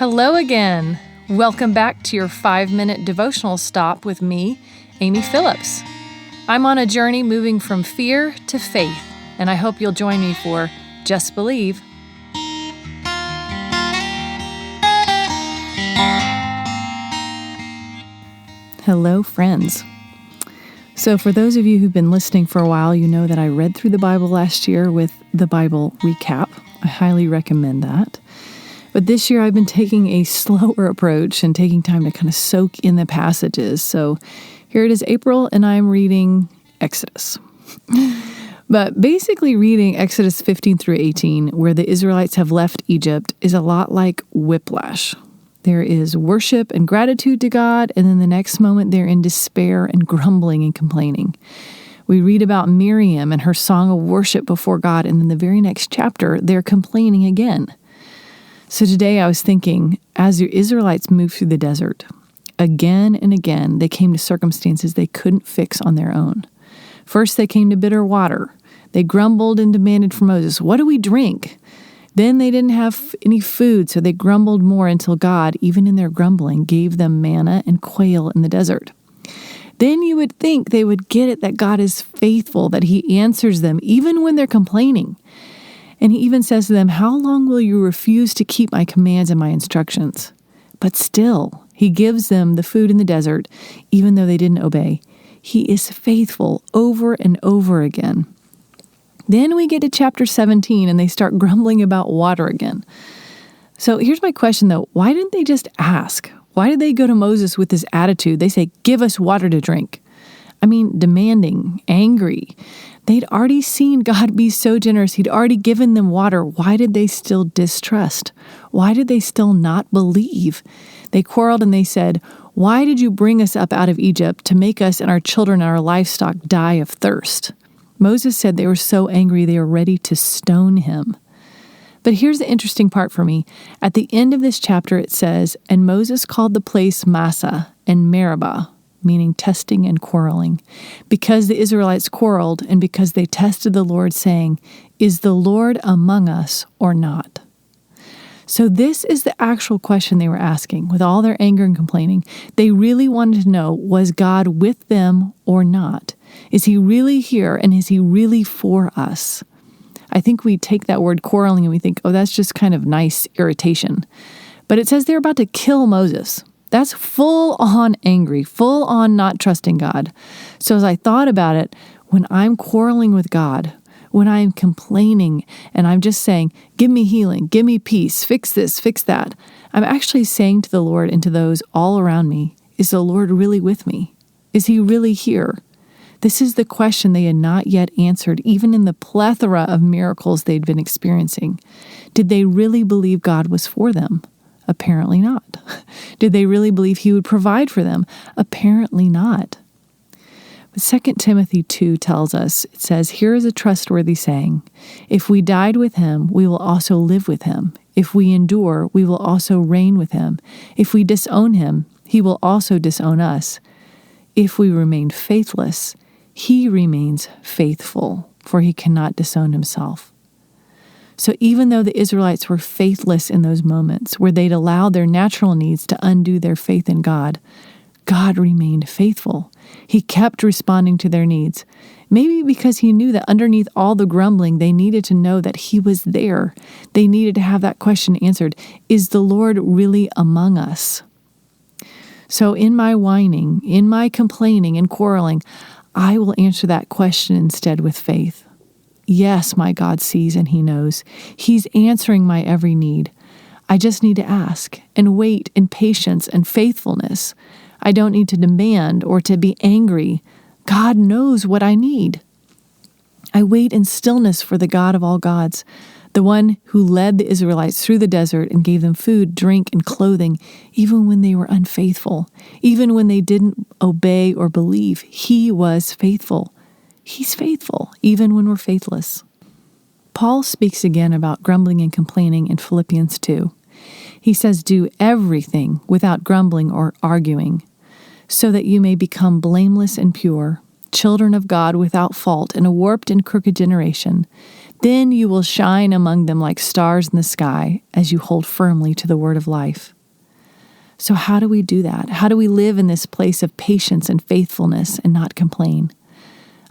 Hello again. Welcome back to your 5-minute devotional stop with me, Amy Phillips. I'm on a journey moving from fear to faith, and I hope you'll join me for Just Believe. Hello, friends. So for those of you who've been listening for a while, you know that I read through the Bible last year with the Bible recap. I highly recommend that. But this year I've been taking a slower approach and taking time to kind of soak in the passages. So here it is April, and I'm reading Exodus. But basically reading Exodus 15 through 18, where the Israelites have left Egypt, is a lot like whiplash. There is worship and gratitude to God, and then the next moment they're in despair and grumbling and complaining. We read about Miriam and her song of worship before God, and then the very next chapter, they're complaining again. So today I was thinking, as the Israelites moved through the desert, again and again they came to circumstances they couldn't fix on their own. First they came to bitter water. They grumbled and demanded from Moses, "What do we drink?" Then they didn't have any food, so they grumbled more until God, even in their grumbling, gave them manna and quail in the desert. Then you would think they would get it that God is faithful, that He answers them even when they're complaining. And He even says to them, "How long will you refuse to keep my commands and my instructions?" But still, He gives them the food in the desert, even though they didn't obey. He is faithful over and over again. Then we get to chapter 17, and they start grumbling about water again. So here's my question, though. Why didn't they just ask? Why did they go to Moses with this attitude? They say, "Give us water to drink." I mean, demanding, angry. They'd already seen God be so generous. He'd already given them water. Why did they still distrust? Why did they still not believe? They quarreled and they said, "Why did you bring us up out of Egypt to make us and our children and our livestock die of thirst?" Moses said they were so angry they were ready to stone him. But here's the interesting part for me. At the end of this chapter it says, "And Moses called the place Massah and Meribah," meaning testing and quarreling, because the Israelites quarreled and because they tested the Lord, saying, "Is the Lord among us or not?" So this is the actual question they were asking. With all their anger and complaining, they really wanted to know, was God with them or not? Is He really here, and is He really for us? I think we take that word quarreling and we think, oh, that's just kind of nice irritation. But it says they're about to kill Moses. That's full on angry, full on not trusting God. So as I thought about it, when I'm quarreling with God, when I'm complaining and I'm just saying, "Give me healing, give me peace, fix this, fix that," I'm actually saying to the Lord and to those all around me, is the Lord really with me? Is He really here? This is the question they had not yet answered, even in the plethora of miracles they'd been experiencing. Did they really believe God was for them? Apparently not. Did they really believe He would provide for them? Apparently not. But 2 Timothy 2 tells us, it says, "Here is a trustworthy saying, if we died with Him, we will also live with Him. If we endure, we will also reign with Him. If we disown Him, He will also disown us. If we remain faithless, He remains faithful, for He cannot disown Himself." So even though the Israelites were faithless in those moments where they'd allowed their natural needs to undo their faith in God, God remained faithful. He kept responding to their needs. Maybe because He knew that underneath all the grumbling, they needed to know that He was there. They needed to have that question answered. Is the Lord really among us? So in my whining, in my complaining and quarreling, I will answer that question instead with faith. Yes, my God sees and He knows. He's answering my every need. I just need to ask and wait in patience and faithfulness. I don't need to demand or to be angry. God knows what I need. I wait in stillness for the God of all gods, the one who led the Israelites through the desert and gave them food, drink, and clothing, even when they were unfaithful, even when they didn't obey or believe. He was faithful. He's faithful, even when we're faithless. Paul speaks again about grumbling and complaining in Philippians 2. He says, "Do everything without grumbling or arguing, so that you may become blameless and pure, children of God without fault in a warped and crooked generation. Then you will shine among them like stars in the sky as you hold firmly to the word of life. So how do we do that? How do we live in this place of patience and faithfulness and not complain?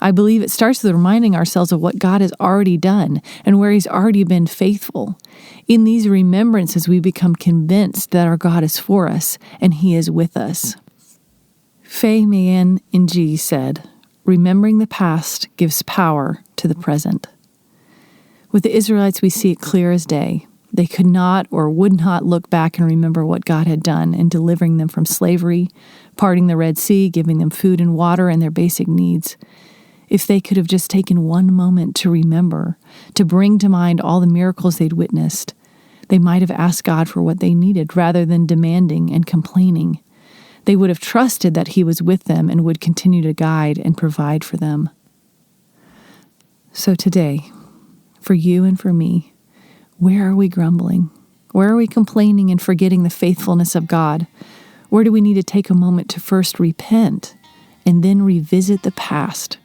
I believe it starts with reminding ourselves of what God has already done and where He's already been faithful. In these remembrances, we become convinced that our God is for us and He is with us. Faye Mayen Ng said, "Remembering the past gives power to the present." With the Israelites, we see it clear as day. They could not or would not look back and remember what God had done in delivering them from slavery, parting the Red Sea, giving them food and water and their basic needs. If they could have just taken one moment to remember, to bring to mind all the miracles they'd witnessed, they might have asked God for what they needed rather than demanding and complaining. They would have trusted that He was with them and would continue to guide and provide for them. So today, for you and for me, where are we grumbling? Where are we complaining and forgetting the faithfulness of God? Where do we need to take a moment to first repent and then revisit the past?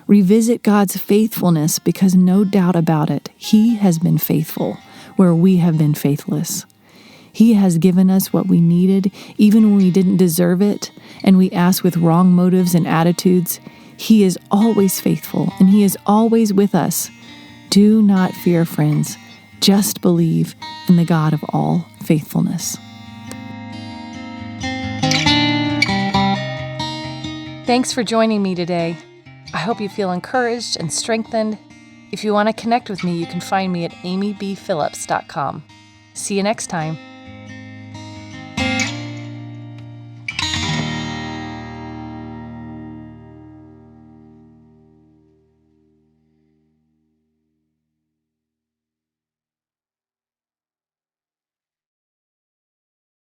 Revisit God's faithfulness, because no doubt about it, He has been faithful where we have been faithless. He has given us what we needed even when we didn't deserve it and we asked with wrong motives and attitudes. He is always faithful and He is always with us. Do not fear, friends. Just believe in the God of all faithfulness. Thanks for joining me today. I hope you feel encouraged and strengthened. If you want to connect with me, you can find me at amybphillips.com. See you next time.